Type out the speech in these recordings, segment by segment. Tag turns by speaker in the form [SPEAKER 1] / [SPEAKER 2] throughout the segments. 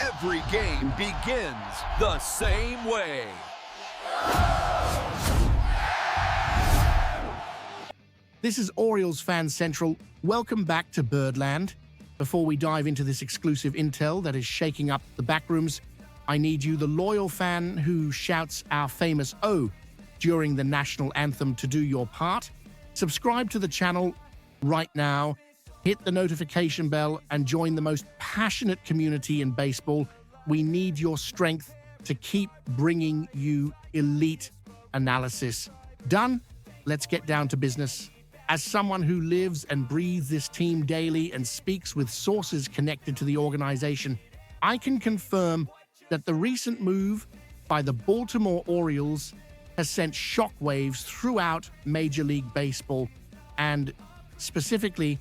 [SPEAKER 1] Every game begins the same way.
[SPEAKER 2] This is Orioles Fan Central. Welcome back to Birdland. Before we dive into this exclusive intel that is shaking up the backrooms, I need you, the loyal fan who shouts our famous O during the national anthem, to do your part. Subscribe to the channel right now, hit the notification bell, and join the most passionate community in baseball. We need your strength to keep bringing you elite analysis. Done? Let's get down to business. As someone who lives and breathes this team daily and speaks with sources connected to the organization, I can confirm that the recent move by the Baltimore Orioles has sent shockwaves throughout Major League Baseball and specifically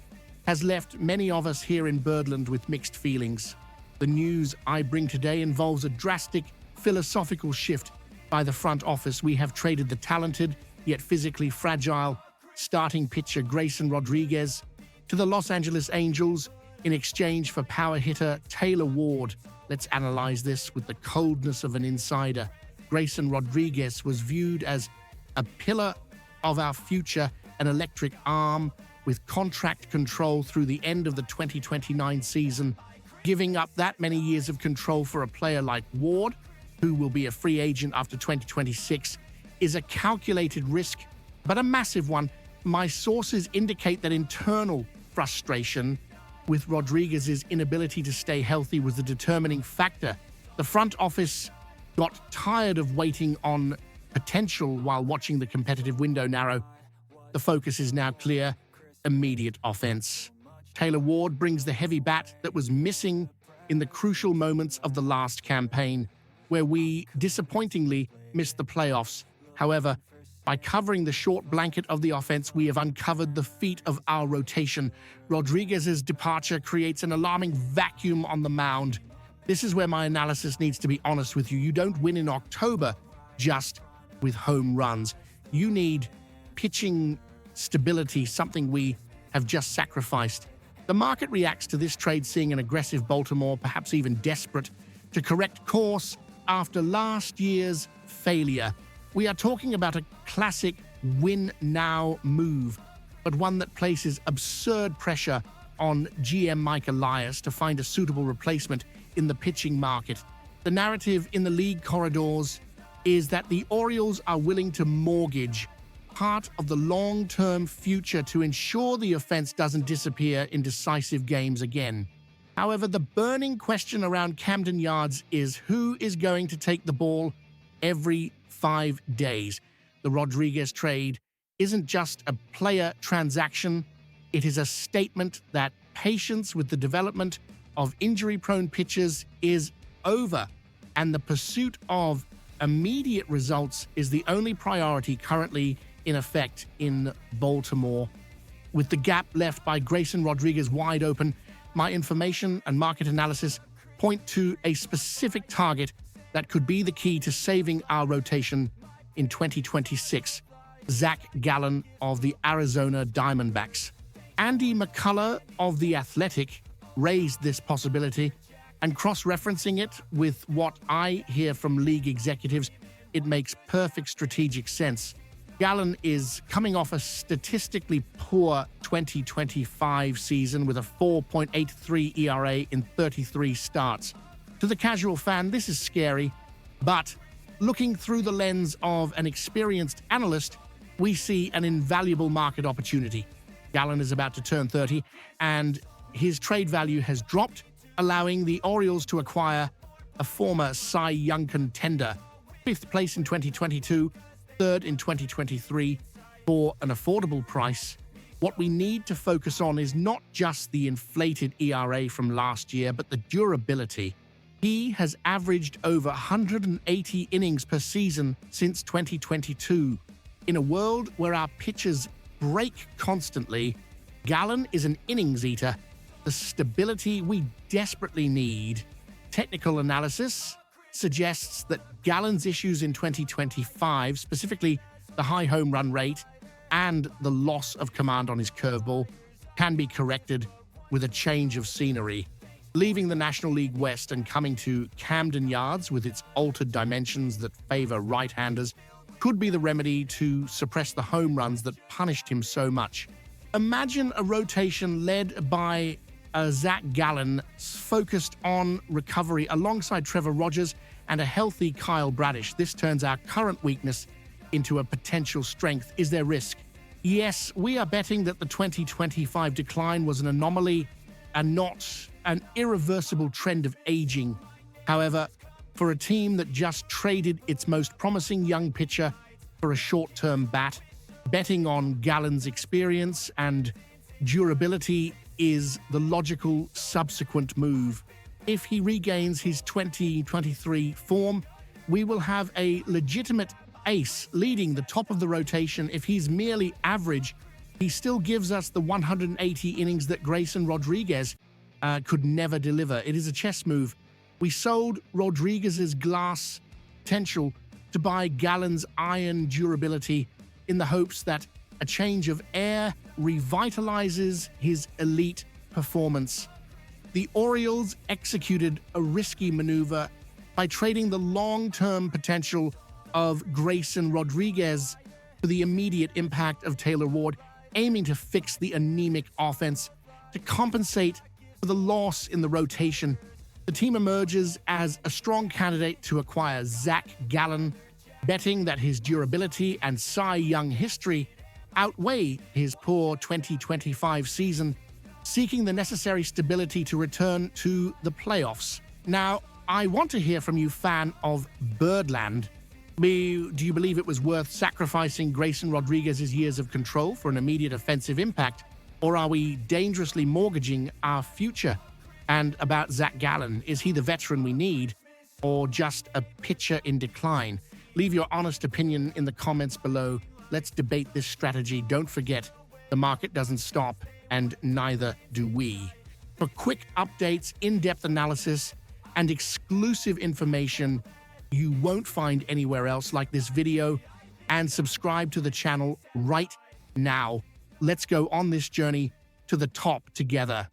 [SPEAKER 2] has left many of us here in Birdland with mixed feelings. The news I bring today involves a drastic philosophical shift by the front office. We have traded the talented yet physically fragile starting pitcher Grayson Rodriguez to the Los Angeles Angels in exchange for power hitter Taylor Ward. Let's analyze this with the coldness of an insider. Grayson Rodriguez was viewed as a pillar of our future, an electric arm with contract control through the end of the 2029 season. Giving up that many years of control for a player like Ward, who will be a free agent after 2026, is a calculated risk, but a massive one. My sources indicate that internal frustration with Rodriguez's inability to stay healthy was the determining factor. The front office got tired of waiting on potential while watching the competitive window narrow. The focus is now clear: immediate offense. Taylor Ward brings the heavy bat that was missing in the crucial moments of the last campaign, where we disappointingly missed the playoffs. However, by covering the short blanket of the offense, we have uncovered the feet of our rotation. Rodriguez's departure creates an alarming vacuum on the mound. This is where my analysis needs to be honest with you. You don't win in October just with home runs. You need pitching stability, something we have just sacrificed. The market reacts to this trade, seeing an aggressive Baltimore, perhaps even desperate to correct course after last year's failure. We are talking about a classic win-now move, but one that places absurd pressure on GM Mike Elias to find a suitable replacement in the pitching market. The narrative in the league corridors is that the Orioles are willing to mortgage part of the long-term future to ensure the offense doesn't disappear in decisive games again. However, the burning question around Camden Yards is who is going to take the ball every 5 days. The Rodriguez trade isn't just a player transaction. It is a statement that patience with the development of injury-prone pitchers is over, and the pursuit of immediate results is the only priority currently in effect in Baltimore. With the gap left by Grayson Rodriguez wide open, my information and market analysis point to a specific target that could be the key to saving our rotation in 2026. Zack Gallen of the Arizona Diamondbacks. Andy McCullough of The Athletic raised this possibility, and cross-referencing it with what I hear from league executives, it makes perfect strategic sense. Gallen is coming off a statistically poor 2025 season with a 4.83 ERA in 33 starts. To the casual fan, this is scary, but looking through the lens of an experienced analyst, we see an invaluable market opportunity. Gallen is about to turn 30, and his trade value has dropped, allowing the Orioles to acquire a former Cy Young contender, 5th place in 2022, 3rd in 2023, for an affordable price. What we need to focus on is not just the inflated ERA from last year, but the durability. He has averaged over 180 innings per season since 2022. In a world where our pitchers break constantly, Gallen is an innings eater, the stability we desperately need. Technical analysis suggests that Gallen's issues in 2025, specifically the high home run rate and the loss of command on his curveball, can be corrected with a change of scenery. Leaving the National League West and coming to Camden Yards with its altered dimensions that favor right-handers could be the remedy to suppress the home runs that punished him so much. Imagine a rotation led by Zack Gallen, focused on recovery alongside Trevor Rogers and a healthy Kyle Bradish. This turns our current weakness into a potential strength. Is there risk? Yes, we are betting that the 2025 decline was an anomaly and not an irreversible trend of aging. However, for a team that just traded its most promising young pitcher for a short-term bat, betting on Gallen's experience and durability is the logical subsequent move. If he regains his 2023 form, we will have a legitimate ace leading the top of the rotation. If he's merely average, he still gives us the 180 innings that Grayson Rodriguez could never deliver. It is a chess move. We sold Rodriguez's glass potential to buy Gallen's iron durability in the hopes that a change of air revitalizes his elite performance. The Orioles executed a risky maneuver by trading the long-term potential of Grayson Rodriguez for the immediate impact of Taylor Ward, aiming to fix the anemic offense. To compensate for the loss in the rotation, the team emerges as a strong candidate to acquire Zack Gallen, betting that his durability and Cy Young history outweigh his poor 2025 season, seeking the necessary stability to return to the playoffs. Now, I want to hear from you, fan of Birdland. Do you believe it was worth sacrificing Grayson Rodriguez's years of control for an immediate offensive impact, or are we dangerously mortgaging our future? And about Zack Gallen, is he the veteran we need, or just a pitcher in decline? Leave your honest opinion in the comments below. Let's debate this strategy. Don't forget, the market doesn't stop, and neither do we. For quick updates, in-depth analysis, and exclusive information you won't find anywhere else, like this video and subscribe to the channel right now. Let's go on this journey to the top together.